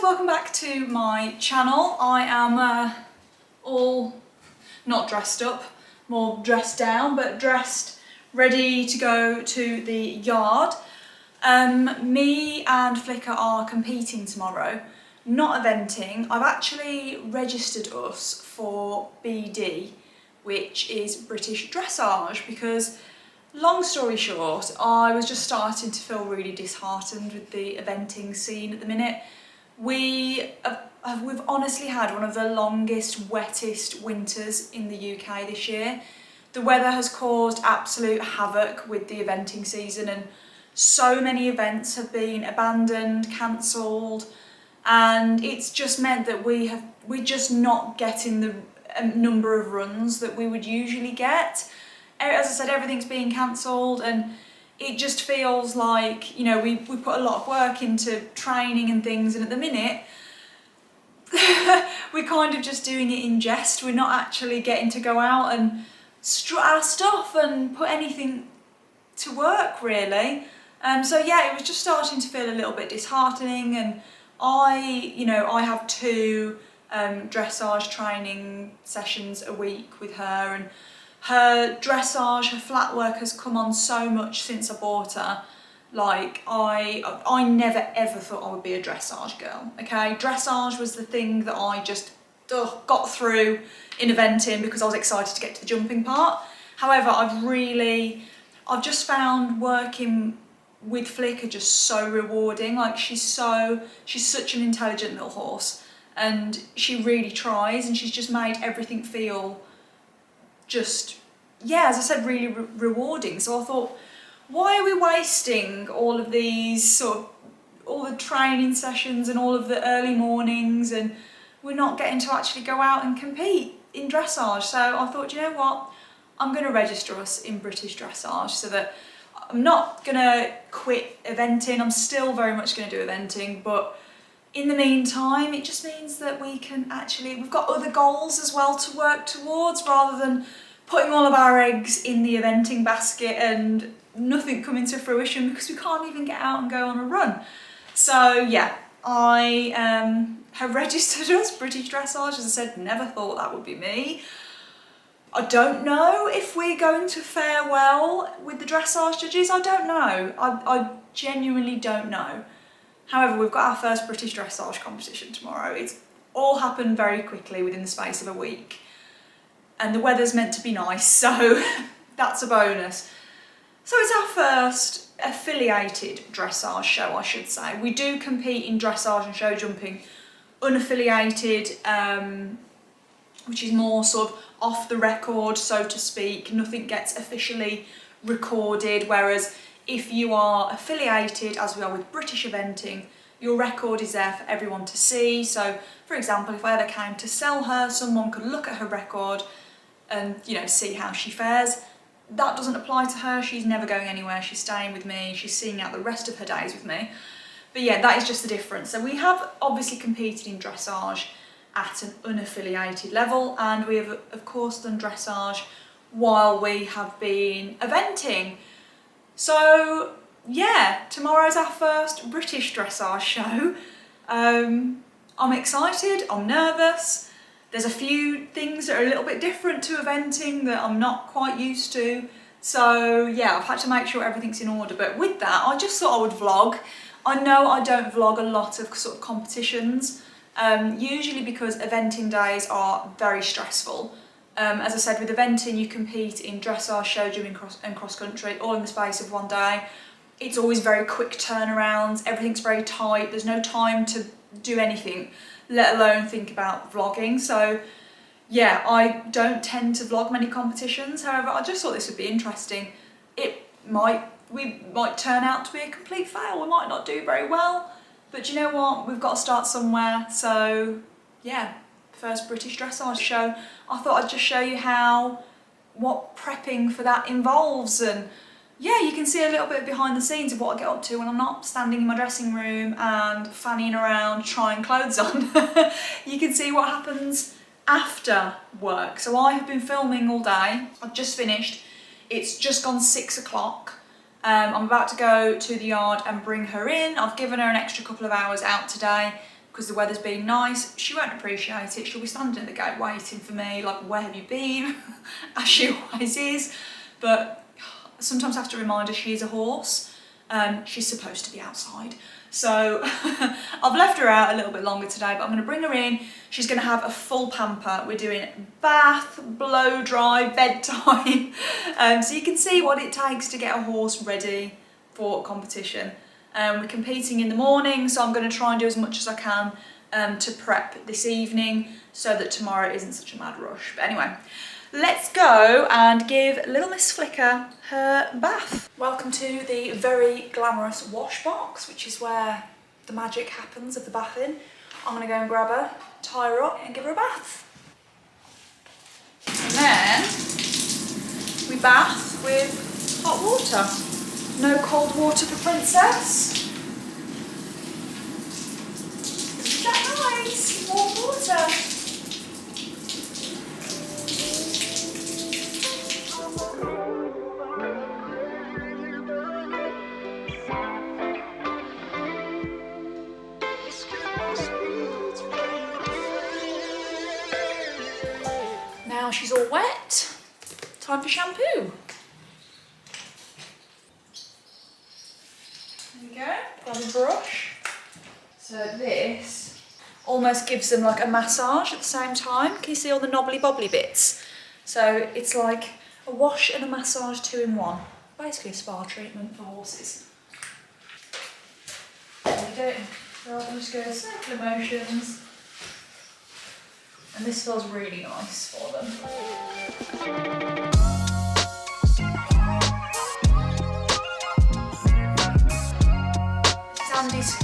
guys, welcome back to my channel. I am all not dressed up, more dressed down, but dressed, ready to go to the yard. Me and Flicker are competing tomorrow, not eventing. I've actually registered us for BD, which is British Dressage, because long story short, I was just starting to feel really disheartened with the eventing scene at the minute. We've honestly had one of the longest, wettest winters in the UK this year. The weather has caused absolute havoc with the eventing season, and so many events have been abandoned, cancelled, and it's just meant that we're just not getting the number of runs that we would usually get. As I said, everything's being cancelled, and it just feels like, you know, we put a lot of work into training and things, and at the minute we're kind of just doing it in jest. We're not actually getting to go out and strut our stuff and put anything to work, really. So yeah, it was just starting to feel a little bit disheartening, and I have 2 dressage training sessions a week with her, and her dressage, her flat work has come on so much since I bought her. Like, I never ever thought I would be a dressage girl, okay? Dressage was the thing that I just got through in eventing because I was excited to get to the jumping part. However, I've just found working with Flicker just so rewarding. Like, she's such an intelligent little horse, and she really tries, and she's just made everything feel just, yeah, as I said, really rewarding. So I thought, why are we wasting all of these all the training sessions and all of the early mornings, and we're not getting to actually go out and compete in dressage? So I thought, you know what, I'm going to register us in British Dressage, so that I'm not going to quit eventing. I'm still very much going to do eventing, but in the meantime, it just means that we've got other goals as well to work towards, rather than putting all of our eggs in the eventing basket and nothing coming to fruition because we can't even get out and go on a run. So yeah, I have registered us British Dressage. As I said, never thought that would be me. I don't know if we're going to fare well with the dressage judges. I don't know. I genuinely don't know. However, we've got our first British Dressage competition tomorrow. It's all happened very quickly within the space of a week. And the weather's meant to be nice, so that's a bonus. So it's our first affiliated dressage show, I should say. We do compete in dressage and show jumping unaffiliated, which is more sort of off the record, so to speak. Nothing gets officially recorded, whereas if you are affiliated, as we are with British eventing, your record is there for everyone to see. So, for example, if I ever came to sell her, someone could look at her record and, you know, see how she fares. That doesn't apply to her. She's never going anywhere. She's staying with me. She's seeing out the rest of her days with me. But yeah, that is just the difference. So we have obviously competed in dressage at an unaffiliated level, and we have of course done dressage while we have been eventing. So yeah, tomorrow's our first British Dressage show. I'm excited, I'm nervous. There's a few things that are a little bit different to eventing that I'm not quite used to. So yeah, I've had to make sure everything's in order. But with that, I just thought I would vlog. I know I don't vlog a lot of sort of competitions, usually because eventing days are very stressful. As I said, with eventing, you compete in dressage, show jumping and cross country, all in the space of one day. It's always very quick turnarounds, everything's very tight, there's no time to do anything, let alone think about vlogging. So yeah, I don't tend to vlog many competitions. However, I just thought this would be interesting. We might turn out to be a complete fail, we might not do very well, but you know what, we've got to start somewhere. So yeah, first British Dressage show. I thought I'd just show you what prepping for that involves, and yeah, you can see a little bit behind the scenes of what I get up to when I'm not standing in my dressing room and fannying around trying clothes on. You can see what happens after work. So I have been filming all day. I've just finished. It's just gone 6 o'clock. I'm about to go to the yard and bring her in. I've given her an extra couple of hours out today because the weather's been nice. She won't appreciate it. She'll be standing at the gate waiting for me, like, where have you been? As she always is. But sometimes I have to remind her she is a horse. She's supposed to be outside. So I've left her out a little bit longer today, but I'm going to bring her in. She's going to have a full pamper. We're doing bath, blow dry, bedtime. So you can see what it takes to get a horse ready for competition. We're competing in the morning, so I'm going to try and do as much as I can to prep this evening so that tomorrow isn't such a mad rush. But anyway, let's go and give little Miss Flicker her bath. Welcome to the very glamorous wash box, which is where the magic happens of the bathing. I'm going to go and grab her, tie her up and give her a bath. And then we bath with hot water. No cold water for Princess. Isn't that nice? Warm water. Now she's all wet, time for shampoo. There we go, grab a brush. So this almost gives them like a massage at the same time. Can you see all the knobbly bobbly bits? So it's like a wash and a massage 2 in 1. Basically a spa treatment for horses. There we go. So I'll just go circular motions. And this feels really nice for them. It's Andy's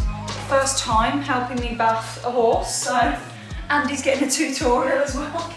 first time helping me bath a horse, so Andy's getting a tutorial as well.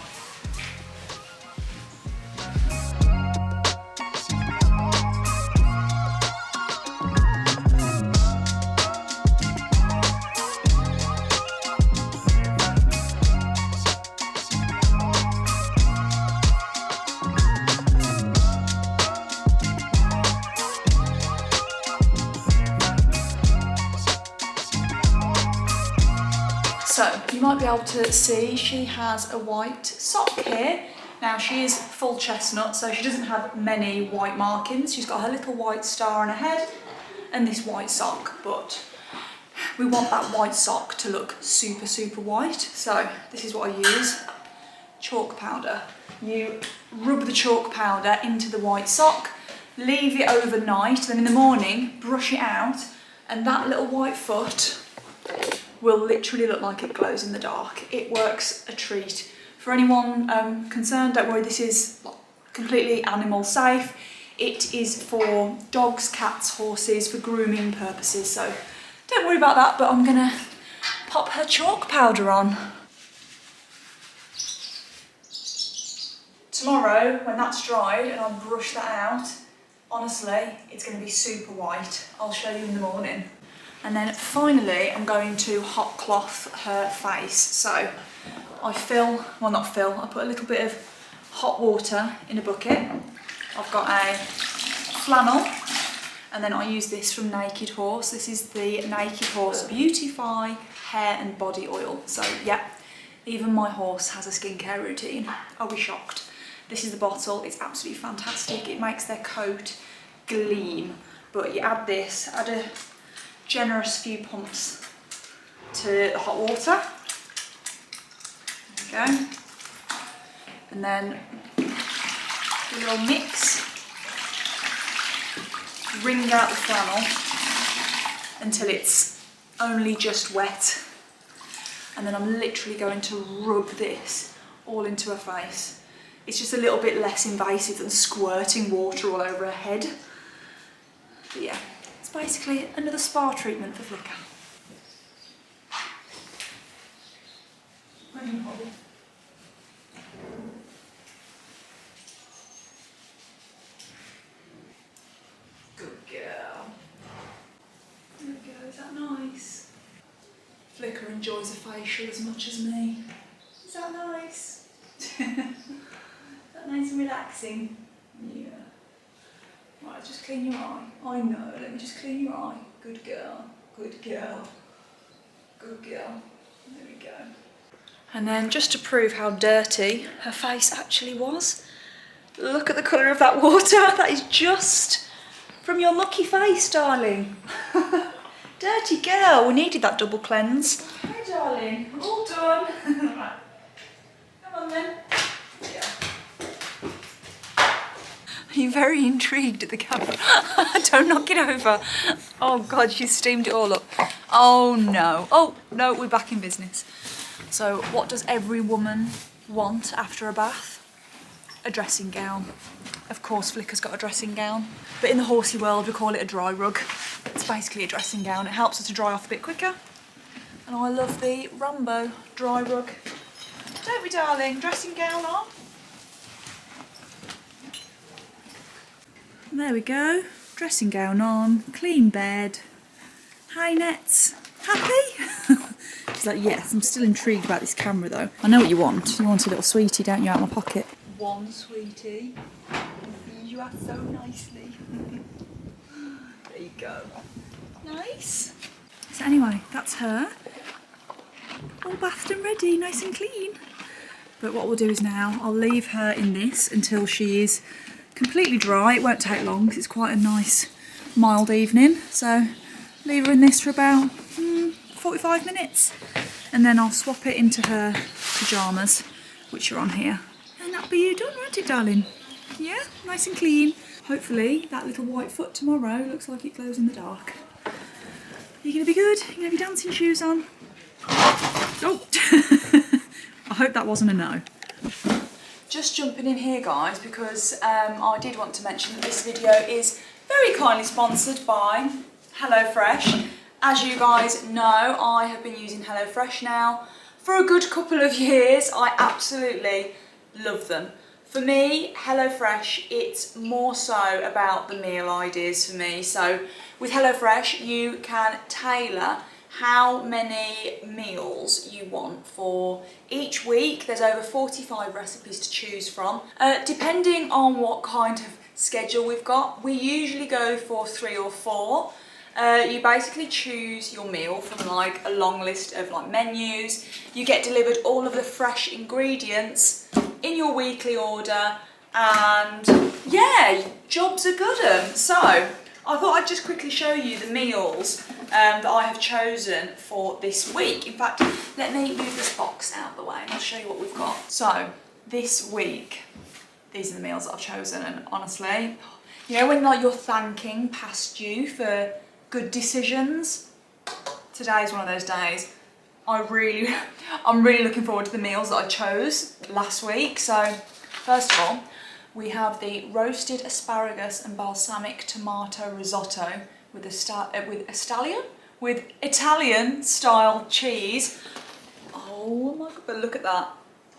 So you might be able to see she has a white sock here. Now she is full chestnut, so she doesn't have many white markings. She's got her little white star on her head and this white sock, but we want that white sock to look super, super white. So this is what I use, chalk powder. You rub the chalk powder into the white sock, leave it overnight, then in the morning brush it out, and that little white foot will literally look like it glows in the dark. It works a treat. For anyone concerned, don't worry, this is completely animal safe. It is for dogs, cats, horses, for grooming purposes, so don't worry about that, but I'm gonna pop her chalk powder on. Tomorrow, when that's dried and I brush that out, honestly, it's gonna be super white. I'll show you in the morning. And then finally, I'm going to hot cloth her face. So I I put a little bit of hot water in a bucket. I've got a flannel, and then I use this from Naked Horse. This is the Naked Horse Beautify Hair and Body Oil. So yeah, even my horse has a skincare routine. I'll be shocked. This is the bottle, it's absolutely fantastic. It makes their coat gleam. But you add this, add a generous few pumps to the hot water. There we go. And then a little mix. Wring out the flannel until it's only just wet. And then I'm literally going to rub this all into her face. It's just a little bit less invasive than squirting water all over her head. But yeah. It's basically another spa treatment for Flicker. Good girl. There we go, is that nice? Flicker enjoys a facial as much as me. Is that nice? Is that nice and relaxing? Yeah. Right, just clean your eye. I know, let me just clean your eye. Good girl, good girl, good girl. There we go. And then just to prove how dirty her face actually was, look at the colour of that water. That is just from your lucky face, darling. Dirty girl, we needed that double cleanse. Hey darling, all done. Right. Come on then. Yeah. Are you very intrigued at the camera? Don't knock it over. Oh God, she steamed it all up. Oh no, we're back in business. So what does every woman want after a bath? A dressing gown. Of course Flicker's got a dressing gown, but in the horsey world we call it a dry rug. It's basically a dressing gown. It helps her to dry off a bit quicker. And I love the Rambo dry rug. Don't we, darling? Dressing gown on. There we go. Dressing gown on, clean bed. Hi Nets. Happy? She's like, yes, I'm still intrigued about this camera though. I know what you want. You want a little sweetie, don't you, out of my pocket? One sweetie. You are so nicely. There you go. Nice. So anyway, that's her. All bathed and ready, nice and clean. But what we'll do is now, I'll leave her in this until she is completely dry. It won't take long because it's quite a nice mild evening. So leave her in this for about 45 minutes. And then I'll swap it into her pyjamas, which are on here. And that'll be you done, won't it, darling? Yeah, nice and clean. Hopefully that little white foot tomorrow looks like it glows in the dark. You're going to be good? You're going to have your dancing shoes on? Oh! I hope that wasn't a no. Just jumping in here, guys, because I did want to mention that this video is very kindly sponsored by HelloFresh. As you guys know, I have been using HelloFresh now for a good couple of years. I absolutely love them. For me, HelloFresh, it's more so about the meal ideas for me. So with HelloFresh, you can tailor how many meals you want for each week. There's over 45 recipes to choose from. Depending on what kind of schedule we've got, we usually go for 3 or 4. You basically choose your meal from like a long list of like menus. You get delivered all of the fresh ingredients in your weekly order, and yeah, jobs are good. So I thought I'd just quickly show you the meals that I have chosen for this week. In fact, let me move this box out of the way and I'll show you what we've got. So this week, these are the meals that I've chosen, and honestly, you know when like you're thanking past you for good decisions? Today's one of those days. I'm really looking forward to the meals that I chose last week. So first of all, we have the roasted asparagus and balsamic tomato risotto with Italian style cheese. Oh my god, but look at that.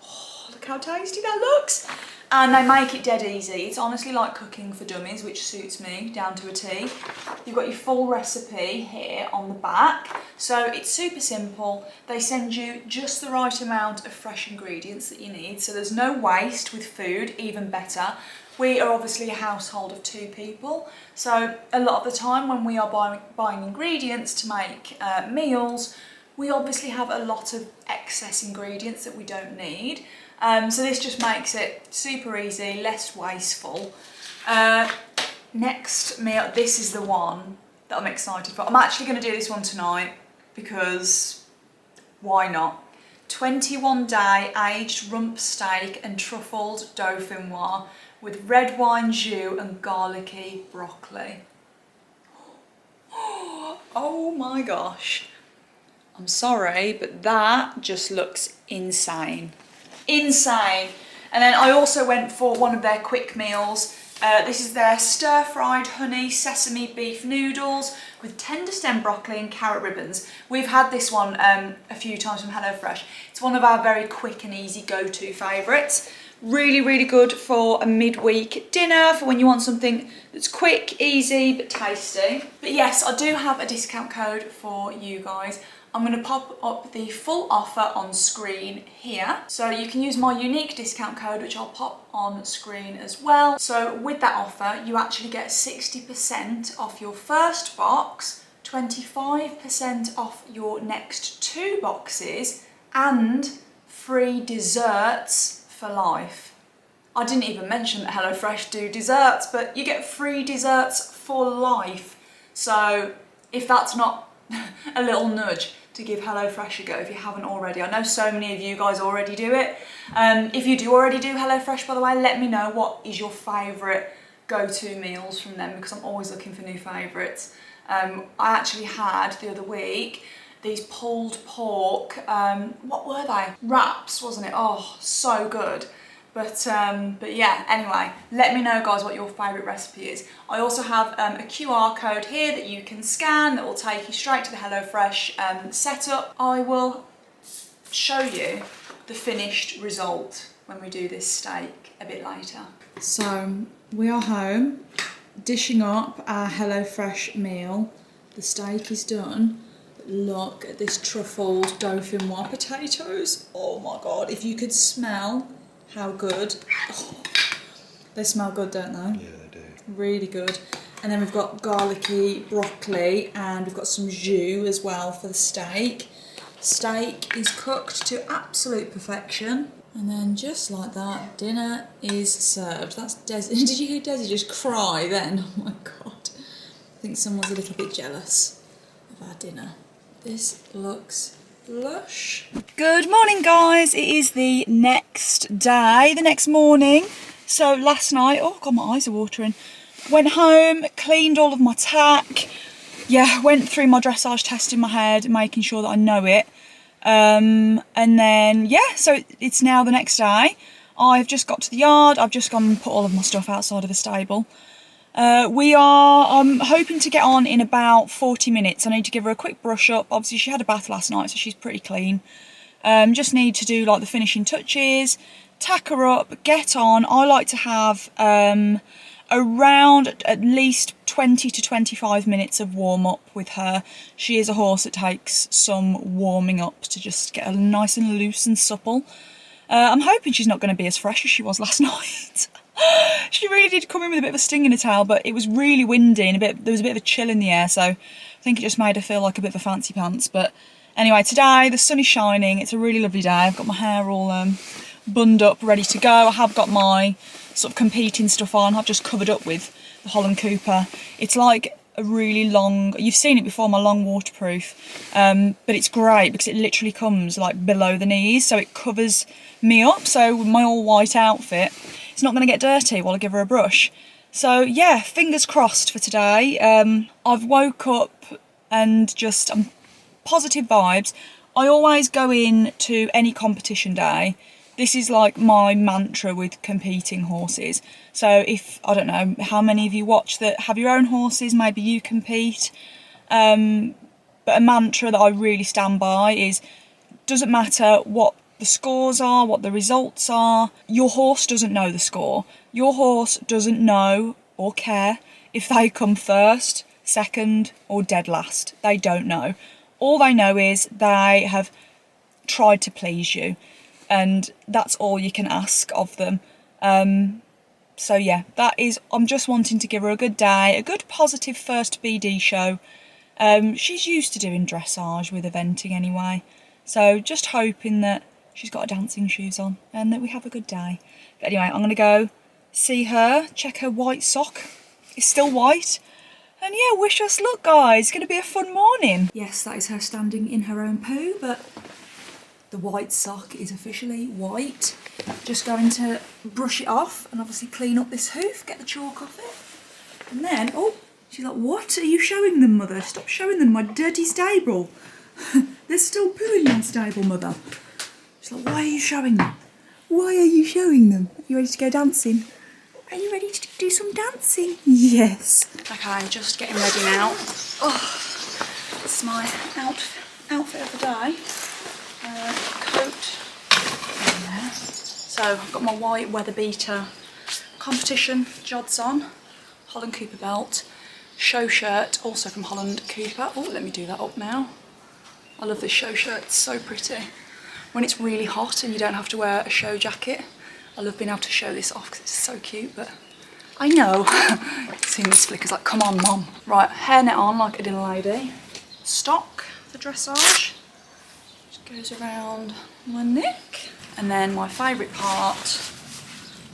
Oh, look how tasty that looks. And they make it dead easy. It's honestly like cooking for dummies, which suits me down to a T. You've got your full recipe here on the back. So it's super simple. They send you just the right amount of fresh ingredients that you need. So there's no waste with food, even better. We are obviously a household of 2 people. So a lot of the time when we are buying ingredients to make meals, we obviously have a lot of excess ingredients that we don't need. So this just makes it super easy, less wasteful. Next meal, this is the one that I'm excited for. I'm actually going to do this one tonight because why not? 21-day aged rump steak and truffled dauphinoise with red wine jus and garlicky broccoli. Oh my gosh. I'm sorry, but that just looks insane. Insane. And then I also went for one of their quick meals. This is their stir-fried honey sesame beef noodles with tender stem broccoli and carrot ribbons. We've had this one a few times from HelloFresh. It's one of our very quick and easy go-to favourites. Really, really good for a midweek dinner, for when you want something that's quick, easy, but tasty. But yes, I do have a discount code for you guys. I'm going to pop up the full offer on screen here. So you can use my unique discount code, which I'll pop on screen as well. So with that offer, you actually get 60% off your first box, 25% off your next 2 boxes and free desserts for life. I didn't even mention that HelloFresh do desserts, but you get free desserts for life. So if that's not a little nudge to give HelloFresh a go if you haven't already. I know so many of you guys already do it. If you do already do HelloFresh, by the way, let me know what is your favourite go-to meals from them, because I'm always looking for new favourites. I actually had the other week these pulled pork, what were they? Wraps, wasn't it? Oh, so good. But yeah, anyway, let me know guys what your favourite recipe is. I also have a QR code here that you can scan that will take you straight to the HelloFresh setup. I will show you the finished result when we do this steak a bit later. So we are home, dishing up our HelloFresh meal. The steak is done. Look at this truffled dauphinoise potatoes. Oh my god, if you could smell how good. Oh, they smell good, don't they? Yeah, they do. Really good. And then we've got garlicky broccoli and we've got some jus as well for the steak. Steak is cooked to absolute perfection. And then just like that, dinner is served. That's Desi. Did you hear Desi just cry then? Oh my god. I think someone's a little bit jealous of our dinner. This looks lush. Good morning guys, it is the next day, the next morning. So last night, oh god, my eyes are watering. Went home, cleaned all of my tack. Yeah, went through my dressage test in my head, making sure that I know it. And then, yeah, so it's now the next day. I've just got to the yard, I've just gone and put all of my stuff outside of the stable. I'm hoping to get on in about 40 minutes. I need to give her a quick brush up. Obviously she had a bath last night, so she's pretty clean. Just need to do like the finishing touches, tack her up, get on. I like to have around at least 20 to 25 minutes of warm up with her. She is a horse that takes some warming up to just get her nice and loose and supple. I'm hoping she's not going to be as fresh as she was last night. She really did come in with a bit of a sting in her tail, but it was really windy and there was a bit of a chill in the air, so I think it just made her feel like a bit of a fancy pants. But anyway, today the sun is shining, it's a really lovely day. I've got my hair all bunned up, ready to go. I have got my sort of competing stuff on. I've just covered up with the Holland Cooper. It's like a really long, you've seen it before, my long waterproof, but it's great because it literally comes like below the knees, so it covers me up. So with my all white outfit, it's not going to get dirty while I give her a brush. So yeah, fingers crossed for today. I've woke up and just I'm positive vibes. I always go in to any competition day. This is like my mantra with competing horses. So if, I don't know how many of you watch that have your own horses, maybe you compete. But a mantra that I really stand by is, doesn't matter what the scores are, what the results are, your horse doesn't know the score. Your horse doesn't know or care if they come first, second or dead last. They don't know. All they know is they have tried to please you, and that's all you can ask of them. So yeah, that is, I'm just wanting to give her a good day, a good positive first BD show. She's used to doing dressage with eventing anyway, so just hoping that she's got her dancing shoes on and that we have a good day. But anyway, I'm going to go see her, check her white sock. It's still white. And yeah, wish us luck, guys. It's going to be a fun morning. Yes, that is her standing in her own poo, but the white sock is officially white. Just going to brush it off and obviously clean up this hoof, get the chalk off it. And then, oh, she's like, what are you showing them, mother? Stop showing them my dirty stable. There's still poo in my stable, mother. She's like, why are you showing them? Why are you showing them? Are you ready to go dancing? Are you ready to do some dancing? Yes. Okay, just getting ready now. Oh, this is my outfit of the day. Coat. Yeah. So I've got my white weather beater competition jods on. Holland Cooper belt. Show shirt, also from Holland Cooper. Oh, let me do that up now. I love this show shirt, it's so pretty. When it's really hot and you don't have to wear a show jacket, I love being able to show this off because it's so cute, but I know. Seeing this flicker's like, come on, mom. Right, hairnet on like a dinner lady. stock for dressage. Just goes around my neck. And then my favourite part,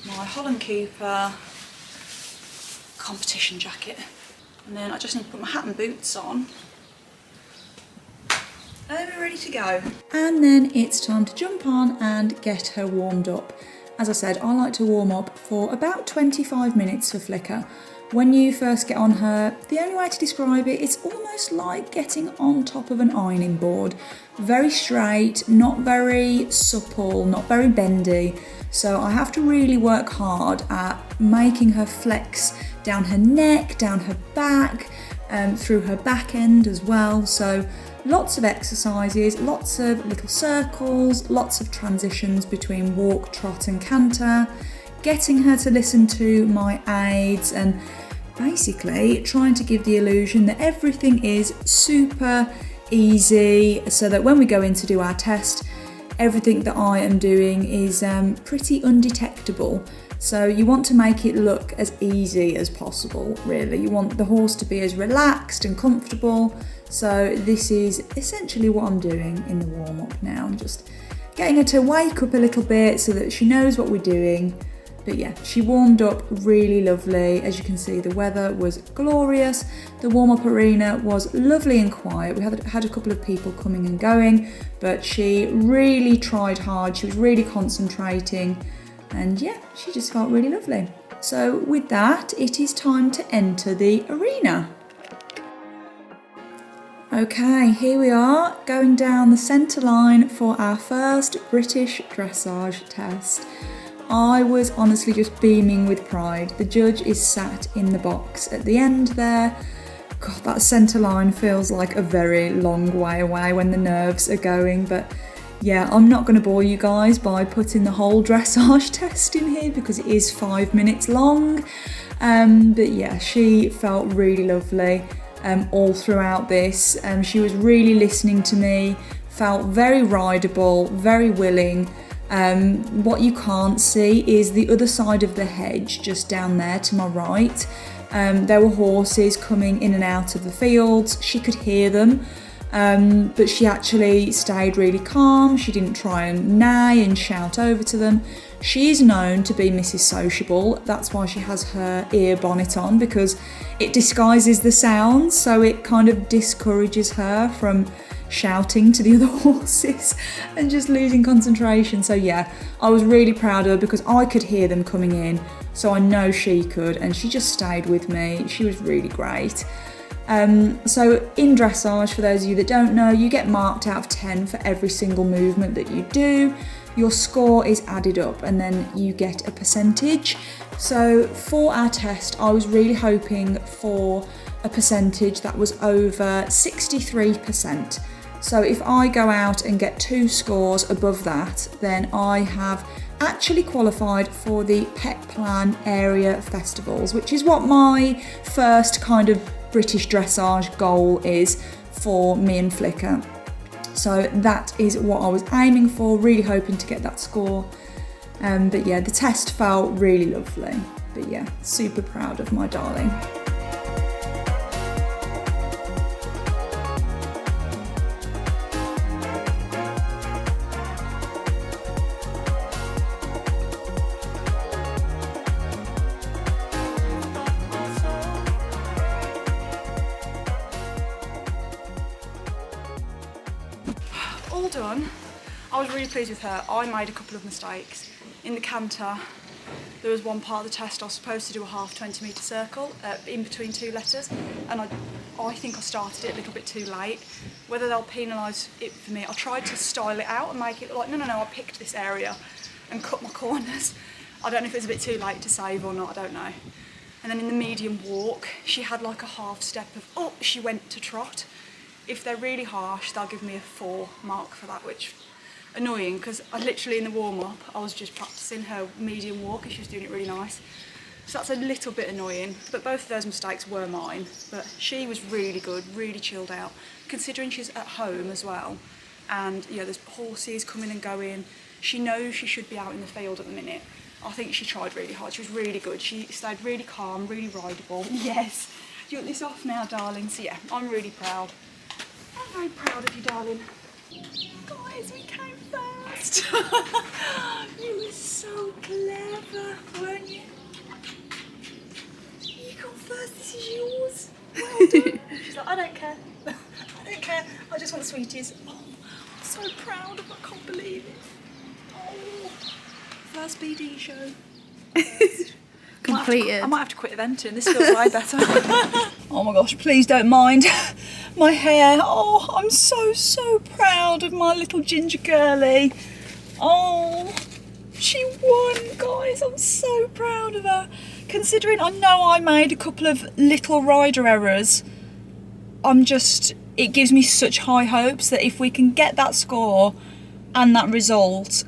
my Holland Cooper competition jacket. And then I just need to put my hat and boots on. And we're ready to go. And then it's time to jump on and get her warmed up. As I said, I like to warm up for about 25 minutes for Flicker. When you first get on her, the only way to describe it, it's almost like getting on top of an ironing board. Very straight, not very supple, not very bendy. So I have to really work hard at making her flex down her neck, down her back, through her back end as well. So lots of exercises, lots of little circles, lots of transitions between walk, trot and canter, getting her to listen to my aids and basically trying to give the illusion that everything is super easy so that when we go in to do our test, everything that I am doing is pretty undetectable. So you want to make it look as easy as possible, really. You want the horse to be as relaxed and comfortable. So this is essentially what I'm doing in the warm-up now. I'm just getting her to wake up a little bit so that she knows what we're doing. But yeah, she warmed up really lovely. As you can see, the weather was glorious. The warm-up arena was lovely and quiet. We had a couple of people coming and going, but she really tried hard. She was really concentrating. And yeah, she just felt really lovely. So with that, it is time to enter the arena. Okay, here we are, going down the centre line for our first British dressage test. I was honestly just beaming with pride. The judge is sat in the box at the end there. God, that centre line feels like a very long way away when the nerves are going, but yeah, I'm not going to bore you guys by putting the whole dressage test in here because it is 5 minutes long. But yeah, she felt really lovely all throughout this. She was really listening to me, felt very rideable, very willing. What you can't see is the other side of the hedge, just down there to my right. There were horses coming in and out of the fields. She could hear them. But she actually stayed really calm. She didn't try and neigh and shout over to them. She is known to be Mrs. Sociable. That's why she has her ear bonnet on, because it disguises the sounds, so it kind of discourages her from shouting to the other horses and just losing concentration. So yeah, I was really proud of her because I could hear them coming in, so I know she could, and she just stayed with me. She was really great. So in dressage, for those of you that don't know, you get marked out of 10 for every single movement that you do. Your score is added up and then you get a percentage. So for our test, I was really hoping for a percentage that was over 63%. So if I go out and get 2 scores above that, then I have actually qualified for the Pet Plan Area Festivals, which is what my first kind of British dressage goal is for me and Flicker. So that is what I was aiming for, really hoping to get that score. But yeah, the test felt really lovely. But yeah, super proud of my darling. All done. I was really pleased with her. I made a couple of mistakes. In the canter, there was one part of the test I was supposed to do a half 20-metre circle in between 2 letters, and I think I started it a little bit too late. Whether they'll penalise it for me, I tried to style it out and make it look like, no, I picked this area and cut my corners. I don't know if it was a bit too late to save or not, I don't know. And then in the medium walk, she had like a half step of, she went to trot. If they're really harsh, they'll give me a 4 mark for that, which annoying because I literally in the warm-up, I was just practicing her medium walk and she was doing it really nice. So that's a little bit annoying, but both of those mistakes were mine. But she was really good, really chilled out, considering she's at home as well. And yeah, there's horses coming and going. She knows she should be out in the field at the minute. I think she tried really hard. She was really good. She stayed really calm, really rideable. Yes. Do you want this off now, darling? So yeah, I'm really proud. I'm very proud of you, darling. Guys, we came first. You were so clever, weren't you? You come first, this is yours. Well done. She's like, I don't care. I don't care. I just want sweeties. Oh, I'm so proud of her. I can't believe it. Oh, first BD show. Completed. I might have to quit eventing. This feels way better. Oh my gosh, please don't mind my hair. Oh, I'm so proud of my little ginger girlie. Oh, she won, guys. I'm so proud of her. Considering I know I made a couple of little rider errors, it gives me such high hopes that if we can get that score and that result,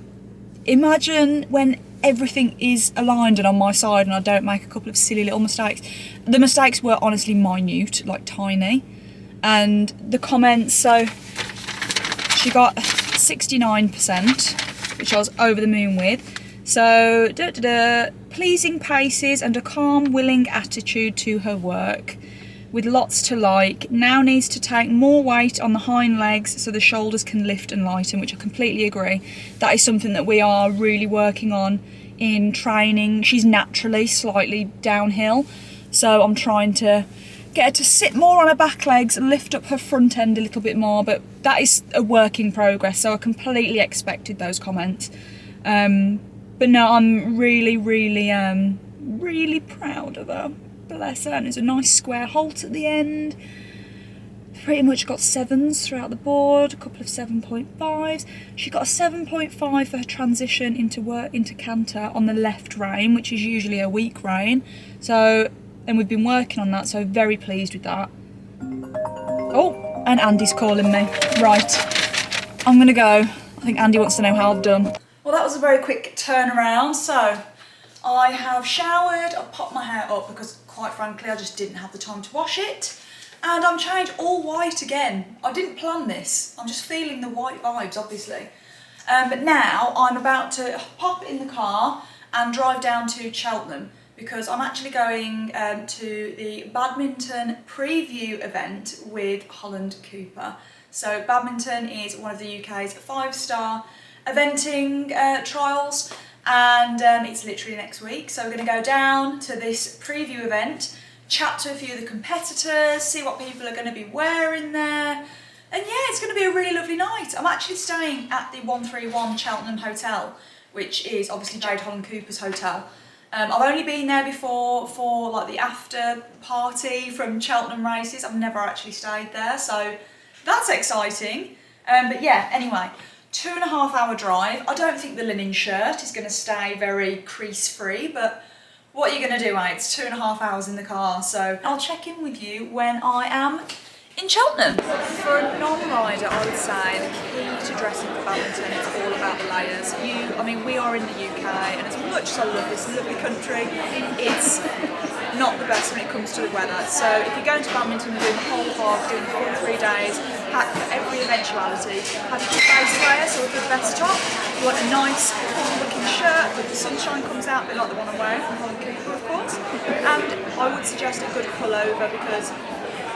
imagine when everything is aligned and on my side and I don't make a couple of silly little mistakes. The mistakes were honestly minute, like tiny. And the comments, so she got 69%, which I was over the moon with. So, pleasing paces and a calm, willing attitude to her work, with lots to like. Now needs to take more weight on the hind legs so the shoulders can lift and lighten, which I completely agree. That is something that we are really working on in training. She's naturally slightly downhill, so I'm trying to get her to sit more on her back legs and lift up her front end a little bit more, but that is a work in progress, so I completely expected those comments. But no, I'm really proud of her. Bless her. And there's a nice square halt at the end. Pretty much got 7s throughout the board, a couple of 7.5s. She got a 7.5 for her transition into canter on the left rein, which is usually a weak rein. So, and we've been working on that, so very pleased with that. Oh, and Andy's calling me. Right, I'm gonna go. I think Andy wants to know how I've done. Well, that was a very quick turnaround. So I have showered, I've popped my hair up because quite frankly I just didn't have the time to wash it, and I'm changed all white again. I didn't plan this, I'm just feeling the white vibes obviously. But now I'm about to pop in the car and drive down to Cheltenham because I'm actually going to the badminton preview event with Holland Cooper. So badminton is one of the UK's 5-star eventing trials, and it's literally next week. So we're going to go down to this preview event, chat to a few of the competitors, see what people are going to be wearing there, and yeah, it's going to be a really lovely night. I'm actually staying at the 131 Cheltenham Hotel, which is obviously Jade Holland Cooper's hotel. I've only been there before for like the after party from Cheltenham races. I've never actually stayed there, so that's exciting. But yeah, anyway, 2.5 hour drive. I don't think the linen shirt is going to stay very crease free, but what are you going to do, mate? It's 2.5 hours in the car, so I'll check in with you when I am in Cheltenham. For a non-rider, I would say the key to dressing for badminton is all about the layers. I mean, we are in the UK, and as much as I love this lovely country, it's not the best when it comes to the weather. So if you're going to badminton, we're doing the whole hog, doing the full 3 days, pack for every eventuality. Have a good base layer, so a good vest top. You want a nice, cool looking shirt that the sunshine comes out, a bit like the one I'm wearing from Holland Cooper, of course. And I would suggest a good pullover because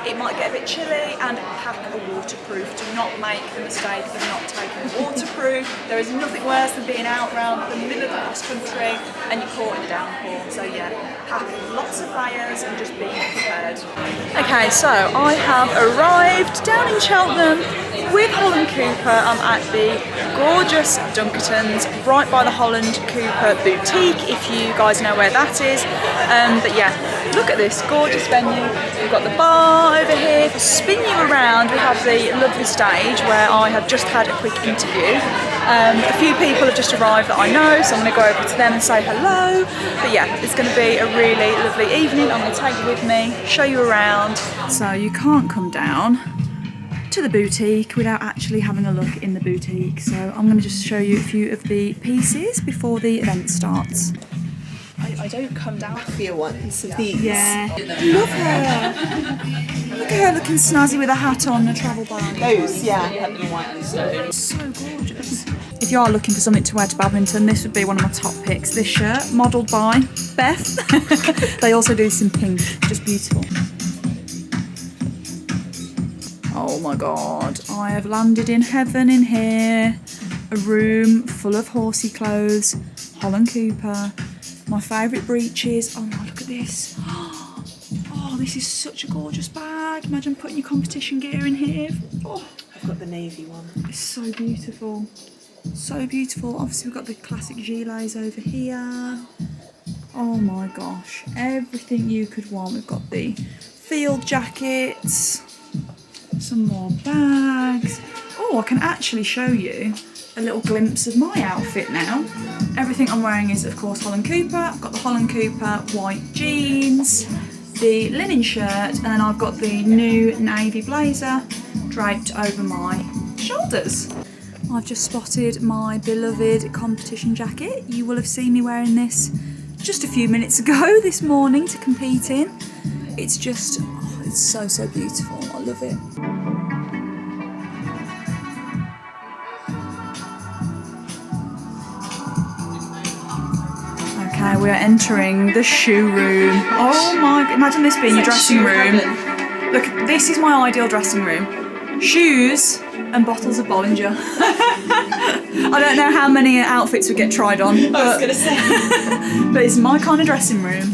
it might get a bit chilly, and pack a waterproof. Do not make the mistake of not taking a waterproof. There is nothing worse than being out around the middle of the cross country and you're caught in a downpour. So yeah, pack lots of layers and just be prepared. Okay, so I have arrived down in Cheltenham with Holland Cooper. I'm at the gorgeous Dunkertons, right by the Holland Cooper boutique, if you guys know where that is. But yeah, look at this gorgeous venue. We've got the bar over here. To spin you around, we have the lovely stage where I have just had a quick interview. A few people have just arrived that I know, so I'm going to go over to them and say hello. But yeah, it's going to be a really lovely evening. I'm going to take you with me, show you around. So you can't come down to the boutique without actually having a look in the boutique. So I'm going to just show you a few of the pieces before the event starts. I don't come down For your ones of these. Yeah. Love her. Look at her looking snazzy with a hat on and a travel bag. Those, yeah. Put them in white and stone. So gorgeous. If you are looking for something to wear to badminton, this would be one of my top picks. This shirt, modelled by Beth. They also do this in pink, just beautiful. Oh, Oh my god, I have landed in heaven in here. A room full of horsey clothes, Holland Cooper, my favourite breeches. Oh no, look at this. Oh, this is such a gorgeous bag. Imagine putting your competition gear in here. Oh, I've got the navy one. it's so beautiful. So beautiful. Obviously we've got the classic gilets over here. Oh my gosh, everything you could want. We've got the field jackets, some more bags. Oh, I can actually show you a little glimpse of my outfit now. Everything I'm wearing is of course Holland Cooper. I've got the Holland Cooper white jeans, the linen shirt, and then I've got the new navy blazer draped over my shoulders. I've just spotted my beloved competition jacket. You will have seen me wearing this just a few minutes ago this morning to compete in. It's just, oh, it's so, so beautiful. I love it. Okay, we are entering the shoe room. Oh my, imagine this being your dressing room. Look, this is my ideal dressing room. Shoes and bottles of Bollinger. I don't know how many outfits would get tried on. I was going to say. But it's my kind of dressing room.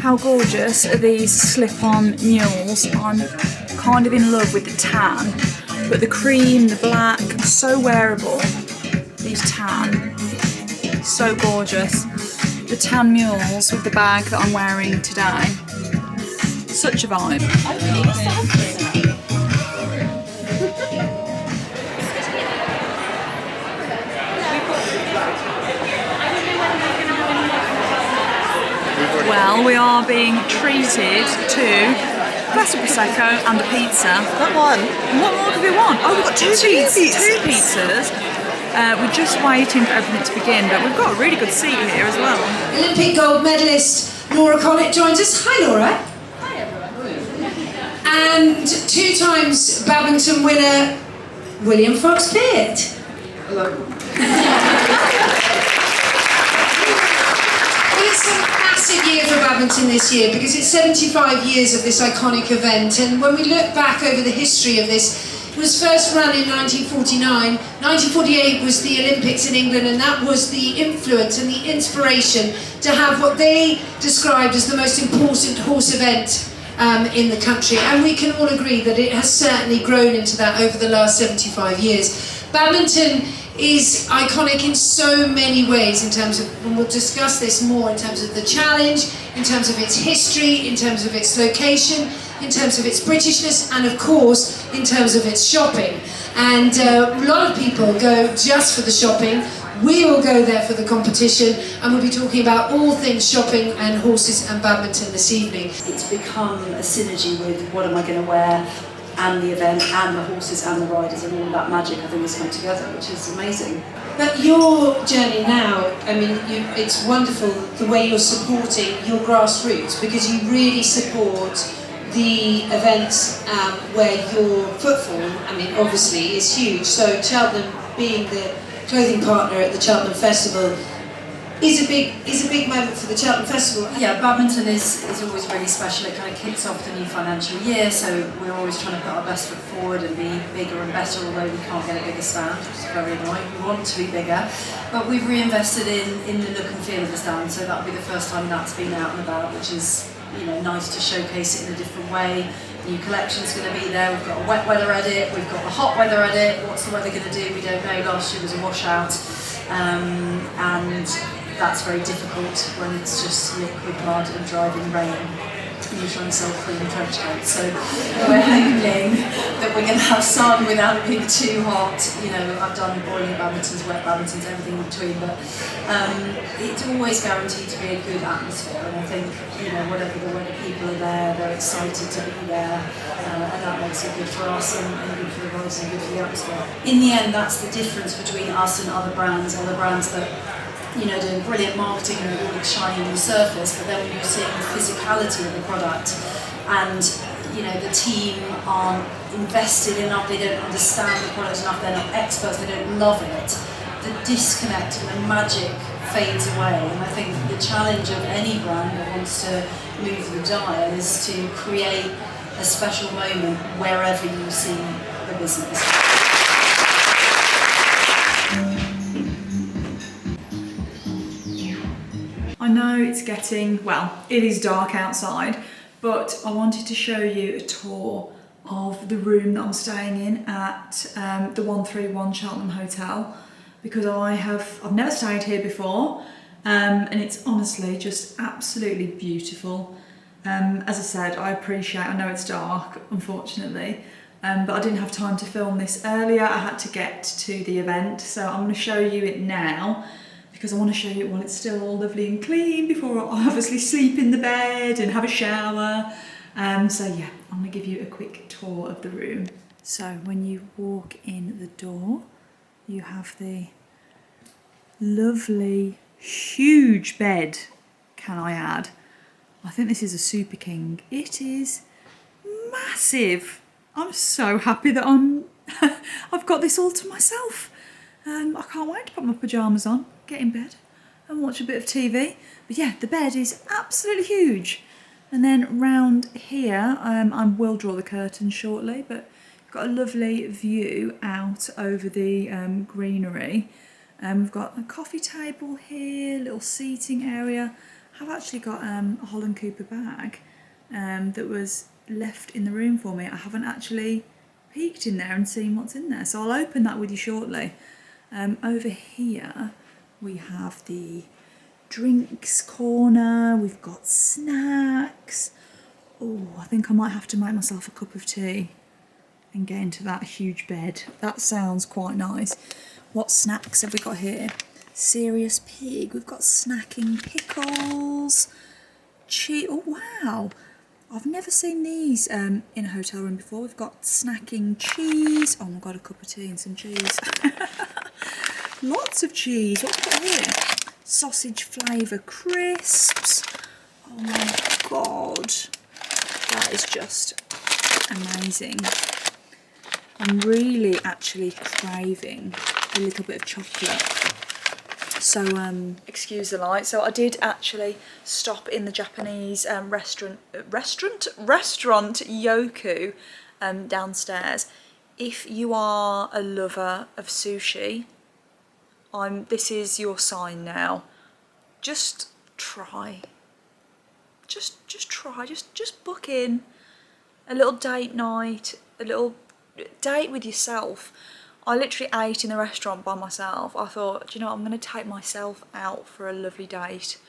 How gorgeous are these slip-on mules. I'm kind of in love with the tan, but the cream, the black, so wearable. These tan, so gorgeous. The tan mules with the bag that I'm wearing today. Such a vibe. Well, we are being treated to a glass of Prosecco and a pizza. That one. What more do we want? Oh, we've got two pizzas. We're just waiting for everything to begin, but we've got a really good seat here as well. Olympic gold medalist Laura Collett joins us. Hi, Laura. Hi, everyone. And 2 times badminton winner William Fox-Pitt. Hello. Well, it's a massive year for badminton this year because it's 75 years of this iconic event, and when we look back over the history of this, it was first run in 1949. 1948 was the Olympics in England, and that was the influence and the inspiration to have what they described as the most important horse event in the country. And we can all agree that it has certainly grown into that over the last 75 years. Badminton is iconic in so many ways in terms of, and we'll discuss this more, in terms of the challenge, in terms of its history, in terms of its location, in terms of its Britishness, and of course in terms of its shopping. And a lot of people go just for the shopping. We will go there for the competition, and we'll be talking about all things shopping and horses and badminton this evening. It's become a synergy with what am I going to wear, and the event, and the horses and the riders, and all that magic I think has come together, which is amazing. But your journey now, I mean, it's wonderful the way you're supporting your grassroots, because you really support the events where your footfall, I mean, obviously is huge. So Cheltenham being the clothing partner at the Cheltenham Festival is a big moment for the Cheltenham Festival. Yeah, badminton is always really special. It kind of kicks off the new financial year, so we're always trying to put our best foot forward and be bigger and better, although we can't get a bigger stand, which is very annoying. We want to be bigger, but we've reinvested in the look and feel of the stand, so that'll be the first time that's been out and about, which is, you know, nice to showcase it in a different way. New collection's going to be there. We've got a wet weather edit, we've got a hot weather edit. What's the weather going to do? We don't know. Last year was a washout, and that's very difficult when it's just liquid mud and driving rain and you're trying to sell cream trench coats. So we're hoping that we're going to have sun without it being too hot. You know, I've done boiling badmintons, wet badmintons, everything in between, but it's always guaranteed to be a good atmosphere, and I think, you know, whatever the weather, people are there, they're excited to be there, and that makes it good for us and good for the riders and good for the atmosphere. In the end, that's the difference between us and other brands that, you know, doing brilliant marketing and all shiny on the surface, but then when you're seeing the physicality of the product, and, you know, the team aren't invested enough, they don't understand the product enough, they're not experts, they don't love it, the disconnect and the magic fades away. And I think the challenge of any brand that wants to move the dial is to create a special moment wherever you see the business. I know it's getting, well, it is dark outside, but I wanted to show you a tour of the room that I'm staying in at the 131 Cheltenham Hotel, because I've never stayed here before, and it's honestly just absolutely beautiful. As I said, I know it's dark, unfortunately, but I didn't have time to film this earlier. I had to get to the event, so I'm going to show you it now, because I want to show you it while it's still all lovely and clean before I obviously sleep in the bed and have a shower. So yeah, I'm going to give you a quick tour of the room. So when you walk in the door, you have the lovely, huge bed, can I add. I think this is a Super King. It is massive. I'm so happy that I've got this all to myself. I can't wait to put my pyjamas on, get in bed and watch a bit of TV. But yeah, the bed is absolutely huge. And then round here, I will draw the curtains shortly, but got a lovely view out over the greenery. We've got a coffee table here, little seating area. I've actually got a Holland Cooper bag that was left in the room for me. I haven't actually peeked in there and seen what's in there, so I'll open that with you shortly. Over here we have the drinks corner, we've got snacks. Oh, I think I might have to make myself a cup of tea and get into that huge bed. That sounds quite nice. What snacks have we got here? Serious Pig, we've got snacking pickles, cheese. Oh wow, I've never seen these in a hotel room before. We've got snacking cheese. Oh my god, a cup of tea and some cheese. Lots of cheese. What's got here? Sausage flavour crisps. Oh my god, that is just amazing. I'm really actually craving a little bit of chocolate. So, excuse the light. So I did actually stop in the Japanese restaurant Yoku downstairs. If you are a lover of sushi, this is your sign now. Just try. Just try. Just book in a little date night, a little date with yourself. I literally ate in the restaurant by myself. I thought, do you know what, I'm going to take myself out for a lovely date.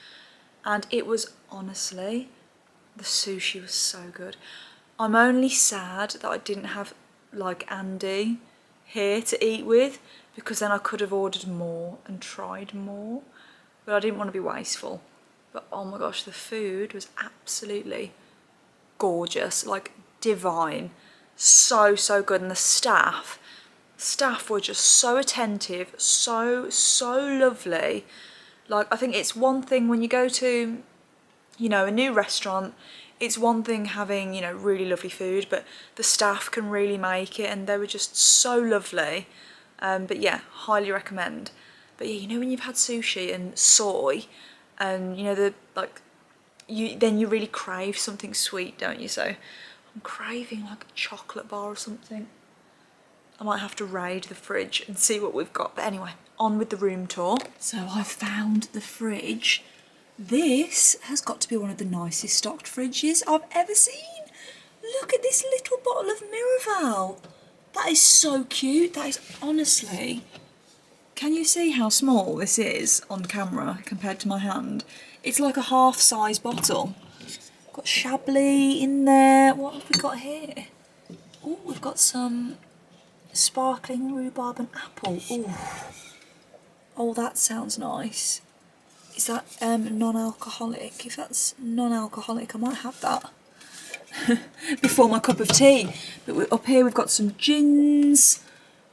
And it was, honestly, the sushi was so good. I'm only sad that I didn't have, like, Andy here to eat with, because then I could have ordered more and tried more. But I didn't want to be wasteful. But oh my gosh, the food was absolutely gorgeous, like divine. So good. And the staff were just so attentive, so lovely. Like, I think it's one thing when you go to, you know, a new restaurant, it's one thing having, you know, really lovely food, but the staff can really make it, and they were just so lovely. But yeah, highly recommend. But yeah, you know, when you've had sushi and soy, and you know, then you really crave something sweet, don't you? So I'm craving like a chocolate bar or something. I might have to raid the fridge and see what we've got. But anyway, on with the room tour. So I found the fridge. This has got to be one of the nicest stocked fridges I've ever seen. Look at this little bottle of Miraval. That is so cute. That is honestly... Can you see how small this is on camera compared to my hand? It's like a half-size bottle. Got Chablis in there. What have we got here? Oh, we've got some... sparkling rhubarb and apple. Ooh. Oh, that sounds nice. Is that non-alcoholic? If that's non-alcoholic, I might have that before my cup of tea. But up here we've got some gins,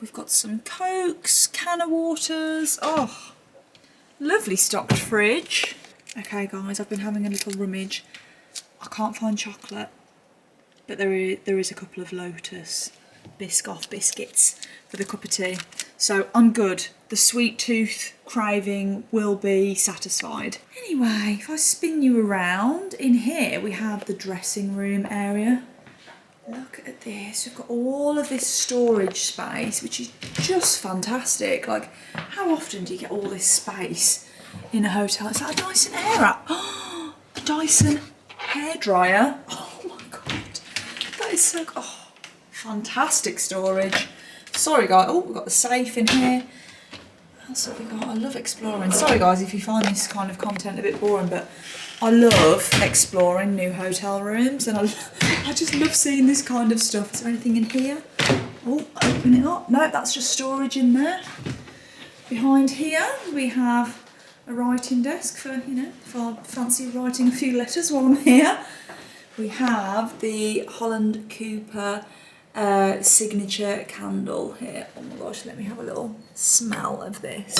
we've got some cokes, can of waters. Oh, lovely stocked fridge. Okay guys, I've been having a little rummage. I can't find chocolate, but there is a couple of Lotus Biscoff biscuits for the cup of tea. So I'm good. The sweet tooth craving will be satisfied. Anyway, if I spin you around, in here we have the dressing room area. Look at this, we've got all of this storage space, which is just fantastic. Like, how often do you get all this space in a hotel? It's like a Dyson Airwrap. Oh, a Dyson hairdryer. Oh my God, that is so, oh, fantastic storage. Sorry guys, oh, we've got the safe in here. What else have we got? I love exploring. Sorry guys if you find this kind of content a bit boring, but I love exploring new hotel rooms, and I just love seeing this kind of stuff. Is there anything in here? Oh, open it up. No, that's just storage in there. Behind here we have a writing desk for, you know, if I fancy writing a few letters while I'm here. We have the Holland Cooper signature candle here. Oh my gosh, let me have a little smell of this.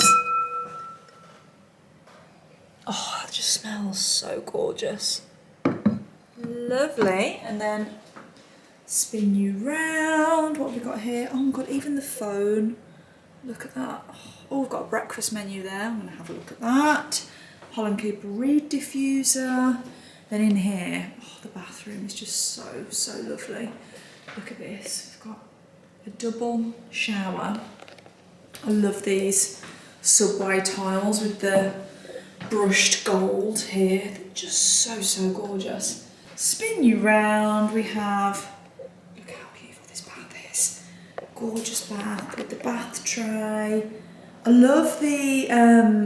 Oh, that just smells so gorgeous. Lovely. And then spin you round. What have we got here? Oh my God, even the phone. Look at that. Oh, we've got a breakfast menu there. I'm going to have a look at that. Holland Cooper reed diffuser. Then in here, oh, the bathroom is just so lovely. Look at this. We've got a double shower. I love these subway tiles with the brushed gold here. They're just so gorgeous. Spin you round. We have, look how beautiful this bath is. Gorgeous bath with the bath tray. I love the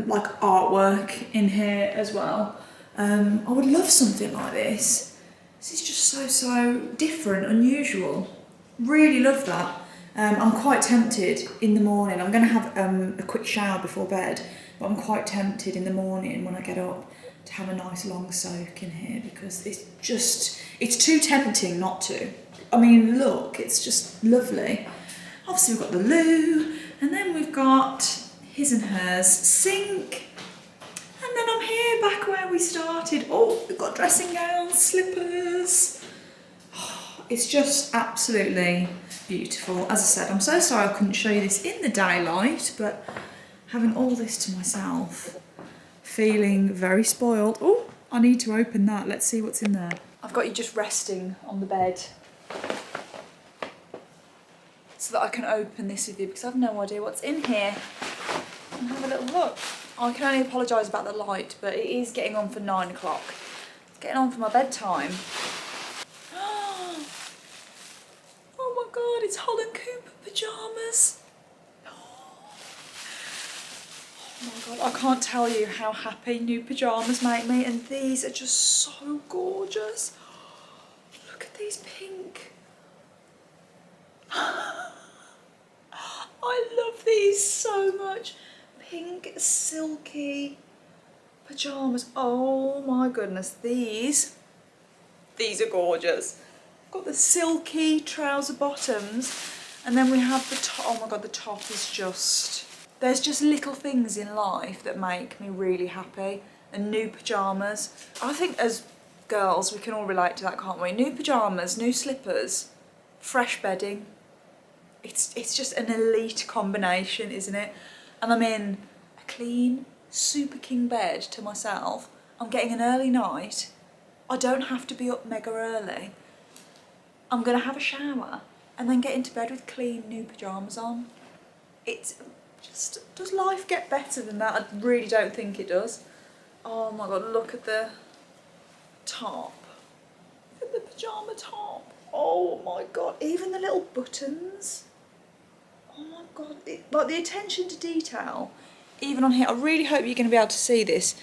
like artwork in here as well. I would love something like this. This is just so different, unusual. Really love that. I'm quite tempted in the morning. I'm going to have a quick shower before bed, but I'm quite tempted in the morning when I get up to have a nice long soak in here, because it's too tempting not to. I mean, look, it's just lovely. Obviously we've got the loo, and then we've got his and hers sink. And then I'm here back where we started. Oh, we've got dressing gowns, slippers. Oh, it's just absolutely beautiful. As I said, I'm so sorry I couldn't show you this in the daylight, but having all this to myself, feeling very spoiled. Oh, I need to open that. Let's see what's in there. I've got you just resting on the bed so that I can open this with you, because I have no idea what's in here. And have a little look. I can only apologise about the light, but it is getting on for 9 o'clock. It's getting on for my bedtime. Oh my God, it's Holland Cooper pyjamas. Oh my God, I can't tell you how happy new pyjamas make me, and these are just so gorgeous. Look at these pink. I love these so much. Pink silky pyjamas. Oh my goodness, these are gorgeous. Got the silky trouser bottoms, and then we have the top. Oh my God, the top is just, there's just little things in life that make me really happy. And new pyjamas. I think as girls we can all relate to that, can't we? New pyjamas, new slippers, fresh bedding. It's just an elite combination, isn't it? And I'm in a clean, super king bed to myself. I'm getting an early night. I don't have to be up mega early. I'm going to have a shower and then get into bed with clean new pyjamas on. It's just, does life get better than that? I really don't think it does. Oh my God, look at the top. Look at the pyjama top. Oh my God, even the little buttons. Oh my God, like the attention to detail, even on here. I really hope you're going to be able to see this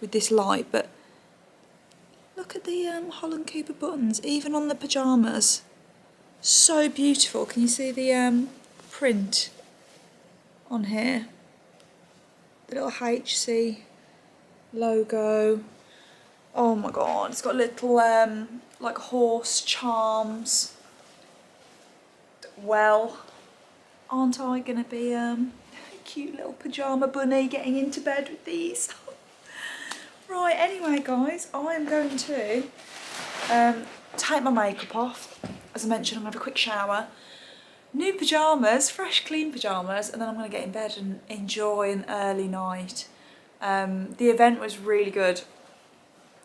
with this light, but look at the Holland Cooper buttons, even on the pyjamas. So beautiful. Can you see the print on here? The little HC logo. Oh my God, it's got little like horse charms. Well, aren't I going to be a cute little pyjama bunny getting into bed with these? Right, anyway guys, I am going to take my makeup off. As I mentioned, I'm going to have a quick shower. New pyjamas, fresh clean pyjamas, and then I'm going to get in bed and enjoy an early night. The event was really good.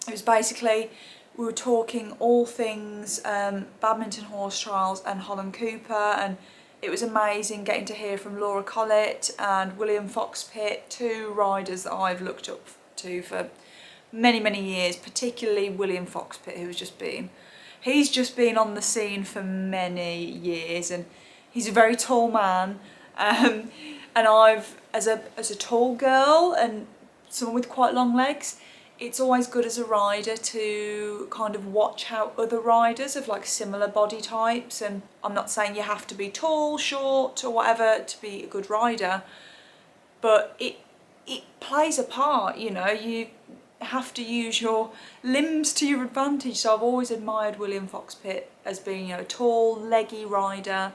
It was basically we were talking all things badminton horse trials and Holland Cooper, and it was amazing getting to hear from Laura Collett and William Fox-Pitt, two riders that I've looked up to for many years, particularly William Fox-Pitt, who's he's just been on the scene for many years, and he's a very tall man, and I've, as a tall girl and someone with quite long legs, it's always good as a rider to kind of watch how other riders of like similar body types, and I'm not saying you have to be tall, short or whatever to be a good rider, but it plays a part, you know, you have to use your limbs to your advantage. So I've always admired William Fox-Pitt as being, you know, a tall, leggy rider.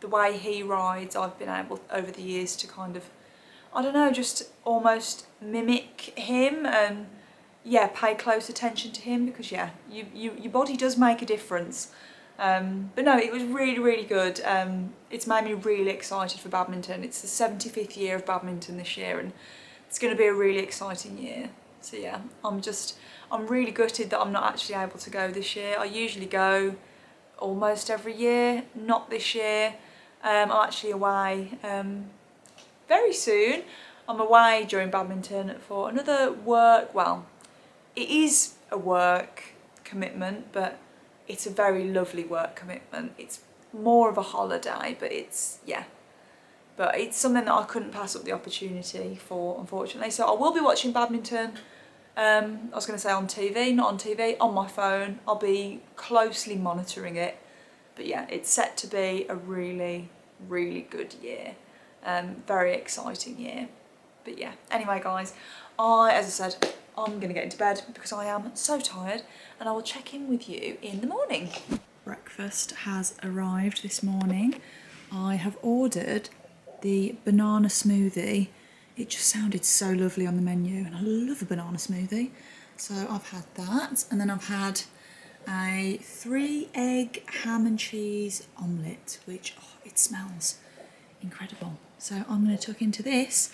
The way he rides, I've been able over the years to kind of, I don't know, just almost mimic him and yeah, pay close attention to him, because yeah, your body does make a difference. But no, it was really good. It's made me really excited for badminton. It's the 75th year of badminton this year, and it's going to be a really exciting year. So yeah, I'm really gutted that I'm not actually able to go this year. I usually go almost every year, not this year. I'm actually away very soon. I'm away during badminton for another work, well, it is a work commitment, but it's a very lovely work commitment. It's more of a holiday, but it's something that I couldn't pass up the opportunity for, unfortunately. So I will be watching badminton, I was going to say on TV, not on TV, on my phone. I'll be closely monitoring it. But yeah, it's set to be a really good year. Very exciting year. But yeah, anyway guys, as I said, I'm going to get into bed because I am so tired, and I will check in with you in the morning. Breakfast has arrived this morning. I have ordered the banana smoothie. It just sounded so lovely on the menu, and I love a banana smoothie. So I've had that, and then I've had a 3-egg ham and cheese omelette, which, it smells incredible. So I'm going to tuck into this,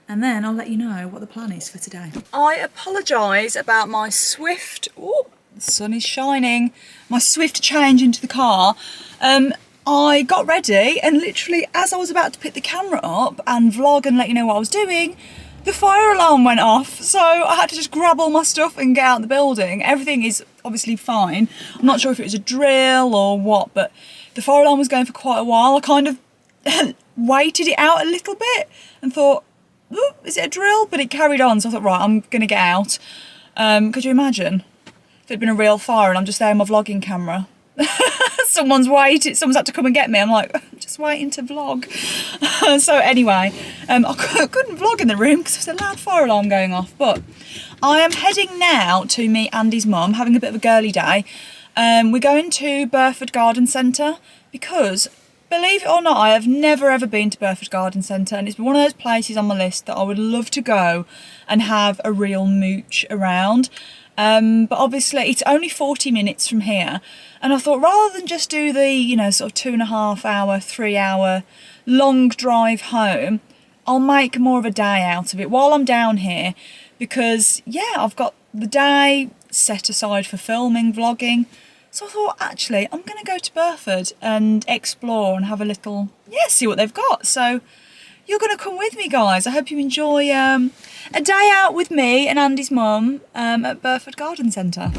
and then I'll let you know what the plan is for today. I apologise about my swift, the sun is shining, my swift change into the car. I got ready, and literally as I was about to pick the camera up and vlog and let you know what I was doing, the fire alarm went off. So I had to just grab all my stuff and get out the building. Everything is obviously fine. I'm not sure if it was a drill or what, but the fire alarm was going for quite a while. I kind of waited it out a little bit and thought, is it a drill? But it carried on, so I thought, right, I'm gonna get out. Could you imagine if it'd been a real fire and I'm just there on my vlogging camera? Someone's had to come and get me. I'm like, I'm just waiting to vlog. So anyway, I couldn't vlog in the room because there's a loud fire alarm going off. But I am heading now to meet Andy's mum, having a bit of a girly day. We're going to Burford Garden Centre because, believe it or not, I have never ever been to Burford Garden Centre, and it's one of those places on my list that I would love to go and have a real mooch around. But obviously it's only 40 minutes from here, and I thought rather than just do the, you know, sort of 2.5 hour, 3 hour long drive home, I'll make more of a day out of it while I'm down here, because yeah, I've got the day set aside for filming, vlogging. So I thought, actually, I'm going to go to Burford and explore and have a little, see what they've got. So you're going to come with me, guys. I hope you enjoy a day out with me and Andy's mum at Burford Garden Centre.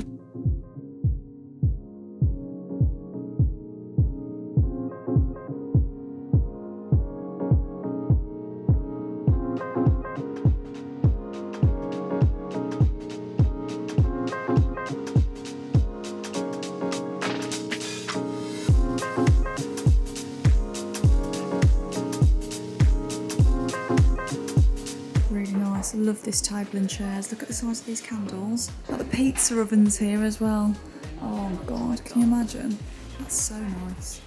I love this table and chairs. Look at the size of these candles. Got the pizza ovens here as well. Oh god, can you imagine? That's so nice.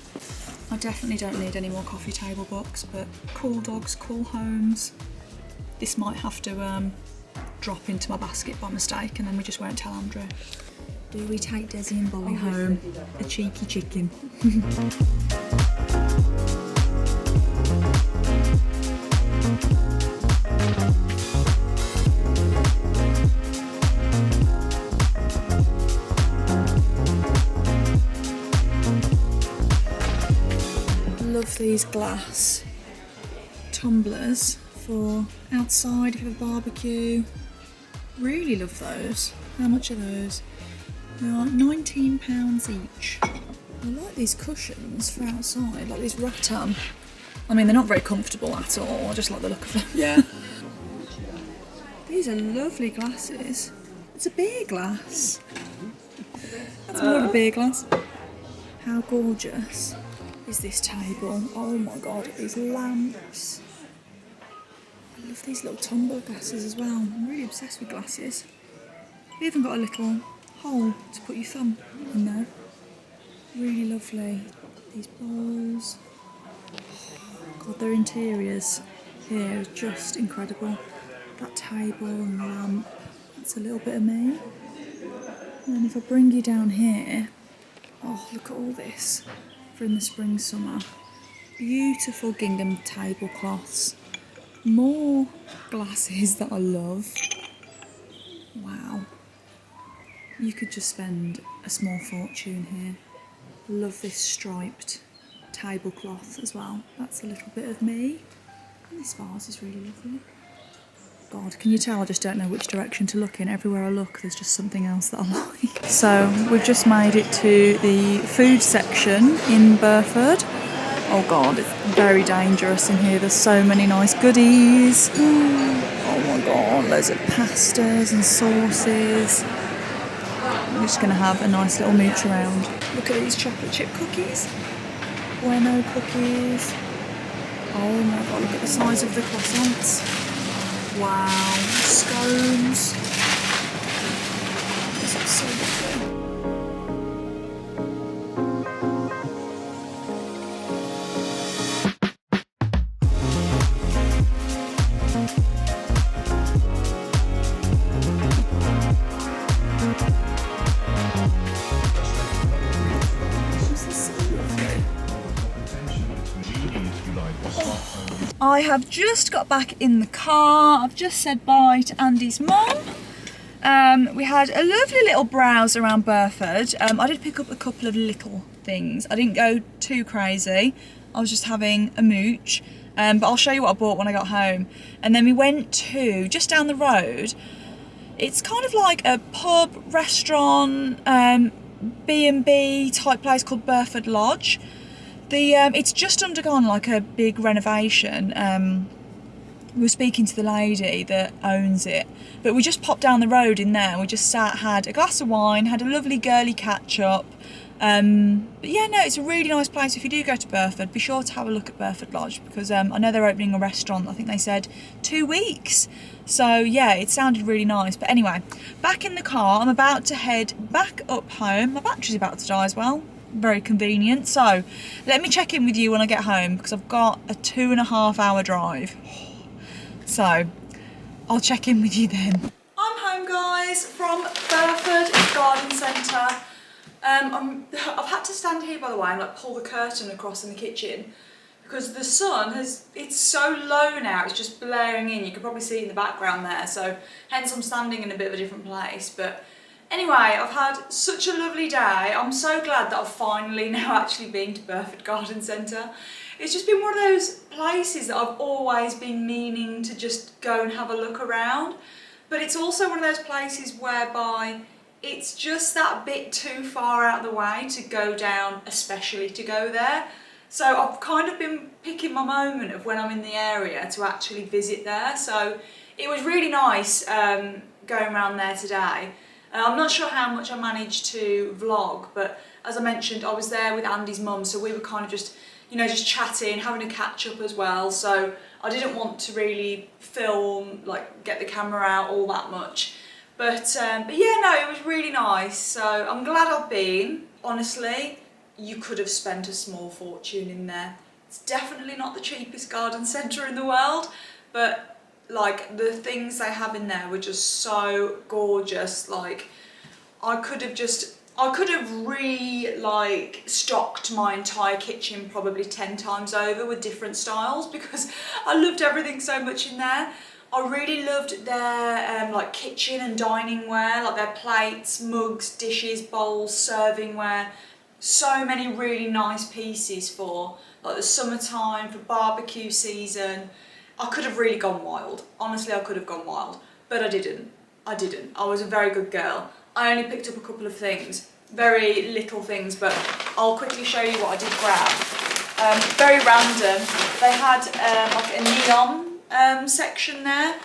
I definitely don't need any more coffee table books, but cool dogs, cool homes. This might have to drop into my basket by mistake, and then we just won't tell Andrew. Do we take Desi and Bolly home? A cheeky chicken. these glass tumblers for outside if you have a barbecue. Really love those. How much are those? They are £19 each. I like these cushions for outside, like these rattan. I mean, they're not very comfortable at all. I just like the look of them. Yeah. These are lovely glasses. It's a beer glass. That's more of a beer glass. How gorgeous is this table? Oh my god, these lamps. I love these little tumbler glasses as well. I'm really obsessed with glasses. They even got a little hole to put your thumb in there. Really lovely. These bowls. Oh god, their interiors here are just incredible. That table and lamp, that's a little bit of me. And if I bring you down here, oh look at all this for in the spring, summer. Beautiful gingham tablecloths. More glasses that I love. Wow. You could just spend a small fortune here. Love this striped tablecloth as well. That's a little bit of me. And this vase is really lovely. God, can you tell I just don't know which direction to look in? Everywhere I look, there's just something else that I like. So, we've just made it to the food section in Burford. Oh God, it's very dangerous in here. There's so many nice goodies. Oh my God, loads of pastas and sauces. I'm just going to have a nice little mooch around. Look at these chocolate chip cookies. Bueno cookies. Oh my God, look at the size of the croissants. Wow, scones. This looks so lovely. I have just got back in the car. I've just said bye to Andy's mum. We had a lovely little browse around Burford. I did pick up a couple of little things. I didn't go too crazy. I was just having a mooch. But I'll show you what I bought when I got home. And then we went to, just down the road, it's kind of like a pub, restaurant, B&B type place called Burford Lodge. It's just undergone like a big renovation. We were speaking to the lady that owns it, but we just popped down the road in there. We just sat, had a glass of wine, had a lovely girly catch up. But yeah, no, it's a really nice place. If you do go to Burford, be sure to have a look at Burford Lodge, because I know they're opening a restaurant. I think they said 2 weeks. So yeah, it sounded really nice. But anyway, back in the car, I'm about to head back up home. My battery's about to die as well. Very convenient. So let me check in with you when I get home, because I've got a 2.5 hour drive. So I'll check in with you then. I'm home, guys, from Burford Garden Centre. I've had to stand here, by the way, and like pull the curtain across in the kitchen, because the sun it's so low now, it's just blaring in. You can probably see it in the background there, so hence I'm standing in a bit of a different place. But anyway, I've had such a lovely day. I'm so glad that I've finally now actually been to Burford Garden Centre. It's just been one of those places that I've always been meaning to just go and have a look around. But it's also one of those places whereby it's just that bit too far out of the way to go down, especially to go there. So I've kind of been picking my moment of when I'm in the area to actually visit there. So it was really nice going around there today. I'm not sure how much I managed to vlog, but as I mentioned, I was there with Andy's mum, so we were kind of just, you know, just chatting, having a catch up as well. So I didn't want to really film, like get the camera out all that much. But yeah, no, it was really nice. So I'm glad I've been. Honestly, you could have spent a small fortune in there. It's definitely not the cheapest garden centre in the world, but like the things they have in there were just so gorgeous. Like I could have stocked my entire kitchen probably 10 times over with different styles, because I loved everything so much in there. I really loved their like kitchen and dining ware, like their plates, mugs, dishes, bowls, serving ware. so many really nice pieces for like the summertime, for barbecue season. I could have really gone wild. Honestly, I could have gone wild, but I didn't. I was a very good girl. I only picked up a couple of things, very little things, but I'll quickly show you what I did grab. Very random. They had like a neon section there.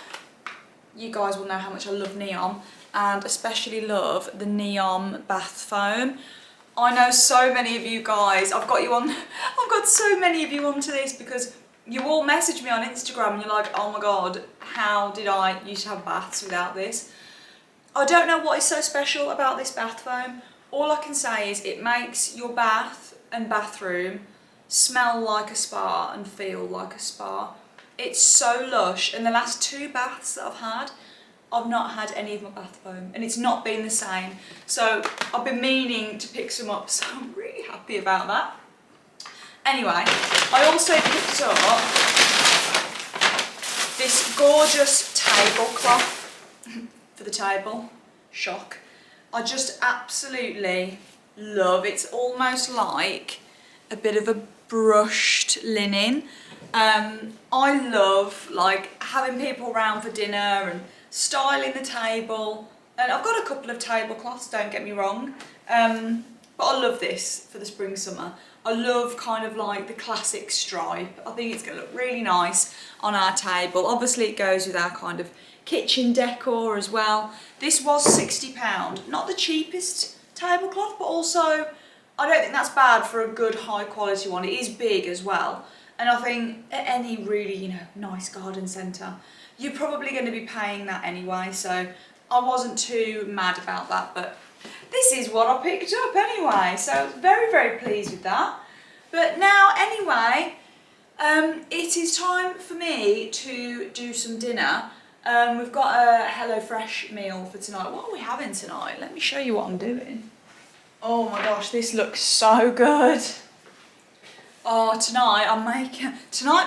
You guys will know how much I love neon, and especially love the neon bath foam. I know so many of you guys, I've got so many of you onto this because you all message me on Instagram and you're like, oh my god, how did I used to have baths without this? I don't know what is so special about this bath foam. All I can say is it makes your bath and bathroom smell like a spa and feel like a spa. It's so lush, and the last 2 baths that I've had, I've not had any of my bath foam, and it's not been the same. So I've been meaning to pick some up, so I'm really happy about that. Anyway, I also picked up this gorgeous tablecloth for the table. Shock. I just absolutely love. It's almost like a bit of a brushed linen. I love like having people around for dinner and styling the table, and I've got a couple of tablecloths, don't get me wrong, but I love this for the spring summer. I love kind of like the classic stripe. I think it's going to look really nice on our table. Obviously it goes with our kind of kitchen decor as well. This was £60, not the cheapest tablecloth, but also I don't think that's bad for a good high quality one. It is big as well, and I think at any really, you know, nice garden centre, you're probably going to be paying that anyway, so I wasn't too mad about that, but this is what I picked up anyway, so very, very pleased with that. But now, anyway, it is time for me to do some dinner. We've got a HelloFresh meal for tonight. What are we having tonight? Let me show you what I'm doing. Oh my gosh, this looks so good. Oh, tonight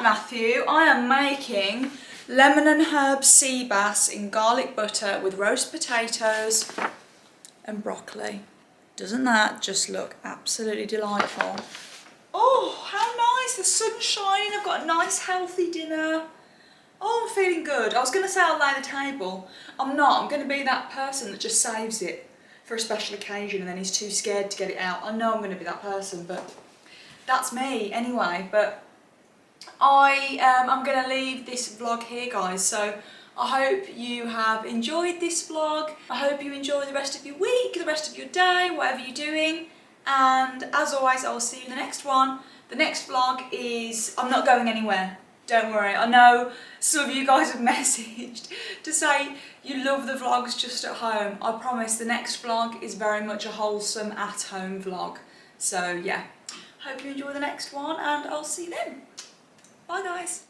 Matthew, I am making lemon and herb sea bass in garlic butter with roast potatoes and broccoli. Doesn't that just look absolutely delightful? Oh, how nice, the sun's shining, I've got a nice healthy dinner. Oh, I'm feeling good. I was going to say I'll lay the table. I'm not, I'm going to be that person that just saves it for a special occasion and then he's too scared to get it out. I know I'm going to be that person, but that's me anyway. But I'm going to leave this vlog here, guys, so I hope you have enjoyed this vlog. I hope you enjoy the rest of your week, the rest of your day, whatever you're doing, and as always I will see you in the next one. The next vlog is, I'm not going anywhere, don't worry. I know some of you guys have messaged to say you love the vlogs just at home. I promise the next vlog is very much a wholesome at home vlog. So yeah, hope you enjoy the next one and I'll see you then. Bye guys.